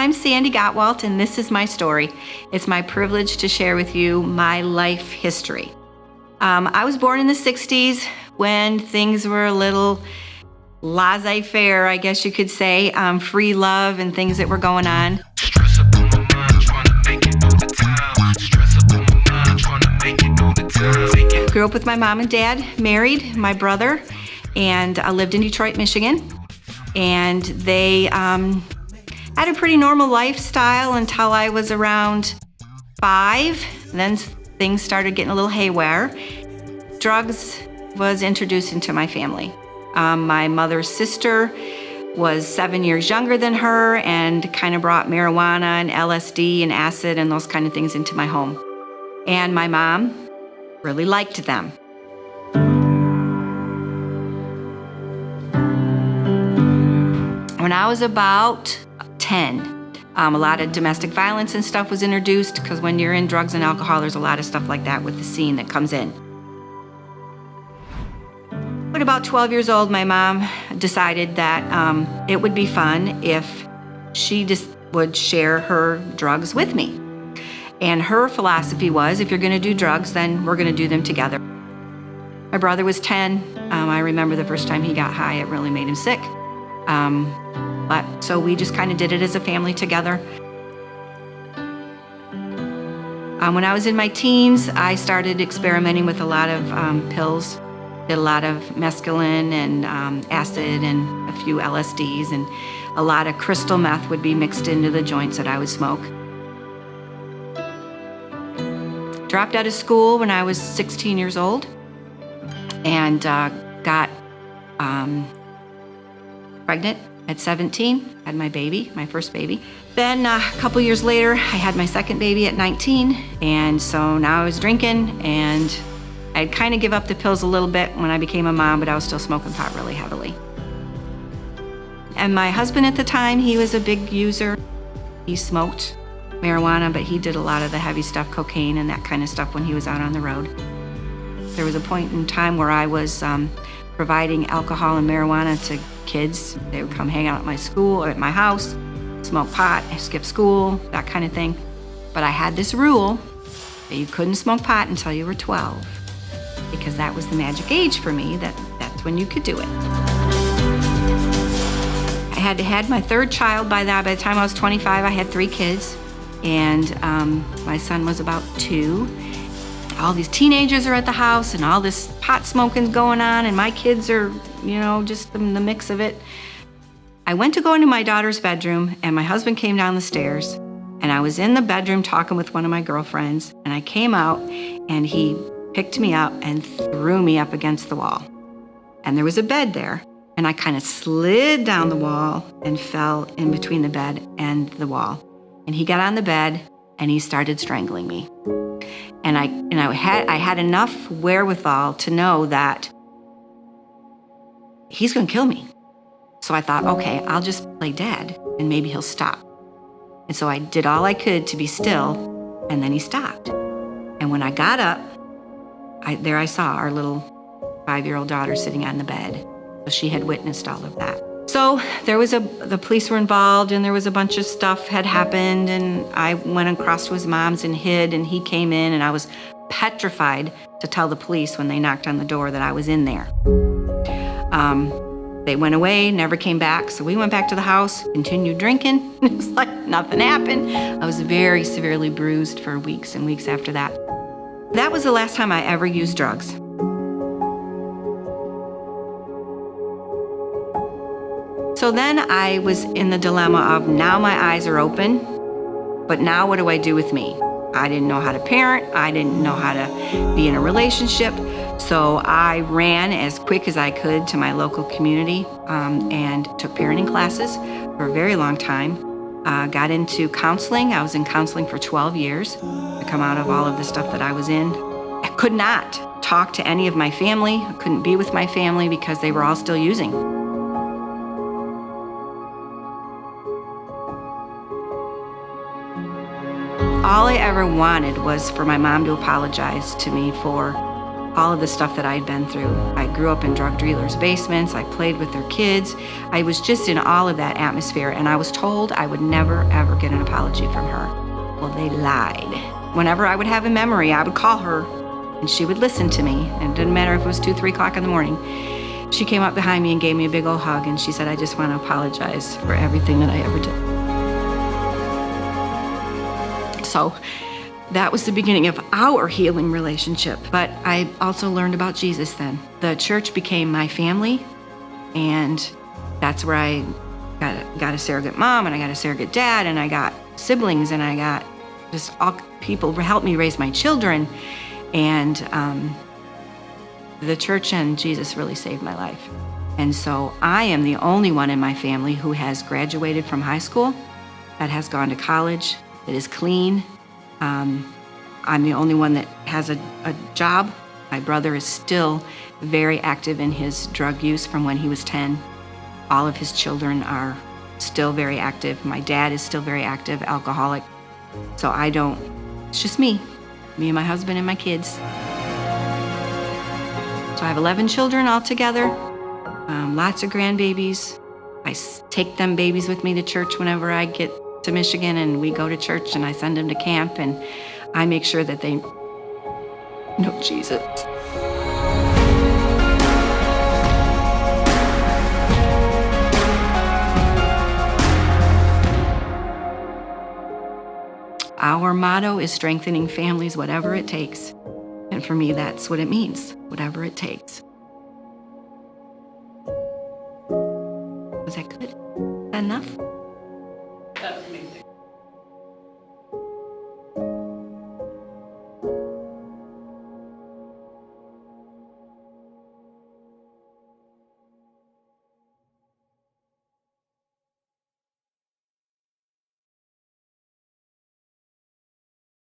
I'm Sandy Gottwalt, and this is my story. It's my privilege to share with you my life history. I was born in the 60s when things were a little laissez-faire, I guess you could say, free love and things that were going on. Stress up on my mind, trying to make it all the time. Stress up on my mind, trying to make it all the time. Grew up with my mom and dad, married, my brother, and I lived in Detroit, Michigan. And they had a pretty normal lifestyle until I was around 5. Then things started getting a little haywire. Drugs was introduced into my family. My mother's sister was 7 years younger than her and kind of brought marijuana and LSD and acid and those kind of things into my home. And my mom really liked them. When I was about 10, a lot of domestic violence and stuff was introduced because when you're in drugs and alcohol, there's a lot of stuff like that with the scene that comes in. At about 12 years old, my mom decided that it would be fun if she just would share her drugs with me. And her philosophy was, if you're going to do drugs, then we're going to do them together. My brother was 10. I remember the first time he got high, it really made him sick. So we just kind of did it as a family together. When I was in my teens, I started experimenting with a lot of pills. Did a lot of mescaline and acid and a few LSDs, and a lot of crystal meth would be mixed into the joints that I would smoke. Dropped out of school when I was 16 years old and got pregnant at 17, had my baby, my first baby. Then a couple years later, I had my second baby at 19, and so now I was drinking, and I'd kind of give up the pills a little bit when I became a mom, but I was still smoking pot really heavily. And my husband at the time, he was a big user. He smoked marijuana, but he did a lot of the heavy stuff, cocaine and that kind of stuff when he was out on the road. There was a point in time where I was providing alcohol and marijuana to kids. They would come hang out at my school or at my house, smoke pot, skip school, that kind of thing. But I had this rule that you couldn't smoke pot until you were 12, because that was the magic age for me, that's when you could do it. I had had my third child by the time I was 25. I had 3 kids, and my son was about 2. All these teenagers are at the house and all this pot smoking's going on, and my kids are, just in the mix of it. I went to go into my daughter's bedroom, and my husband came down the stairs, and I was in the bedroom talking with one of my girlfriends, and I came out, and he picked me up and threw me up against the wall. And there was a bed there, and I kind of slid down the wall and fell in between the bed and the wall. And he got on the bed, and he started strangling me. And I had enough wherewithal to know that he's going to kill me. So I thought, okay, I'll just play dead and maybe he'll stop. And so I did all I could to be still, and then he stopped. And when I got up, there I saw our little 5-year-old daughter sitting on the bed. So she had witnessed all of that. So there was the police were involved, and there was a bunch of stuff had happened, and I went across to his mom's and hid, and he came in, and I was petrified to tell the police when they knocked on the door that I was in there. They went away, never came back, so we went back to the house, continued drinking. It was like nothing happened. I was very severely bruised for weeks and weeks after that. That was the last time I ever used drugs. So then I was in the dilemma of, now my eyes are open, but now what do I do with me? I didn't know how to parent. I didn't know how to be in a relationship. So I ran as quick as I could to my local community and took parenting classes for a very long time. Got into counseling. I was in counseling for 12 years to come out of all of the stuff that I was in. I could not talk to any of my family. I couldn't be with my family because they were all still using. All I ever wanted was for my mom to apologize to me for all of the stuff that I had been through. I grew up in drug dealers' basements. I played with their kids. I was just in all of that atmosphere, and I was told I would never, ever get an apology from her. Well, they lied. Whenever I would have a memory, I would call her, and she would listen to me. And it didn't matter if it was 2, 3 o'clock in the morning. She came up behind me and gave me a big old hug, and she said, I just want to apologize for everything that I ever did. So that was the beginning of our healing relationship. But I also learned about Jesus then. The church became my family, and that's where I got a surrogate mom, and I got a surrogate dad, and I got siblings, and I got just all people who helped me raise my children. And the church and Jesus really saved my life. And so I am the only one in my family who has graduated from high school, that has gone to college, that is clean. I'm the only one that has a job. My brother is still very active in his drug use from when he was 10. All of his children are still very active. My dad is still very active, alcoholic. So it's just me and my husband and my kids. So I have 11 children altogether, lots of grandbabies. I take them babies with me to church whenever I get to Michigan, and we go to church, and I send them to camp, and I make sure that they know Jesus. Our motto is strengthening families, whatever it takes. And for me, that's what it means, whatever it takes. Was that good? Enough? That's amazing.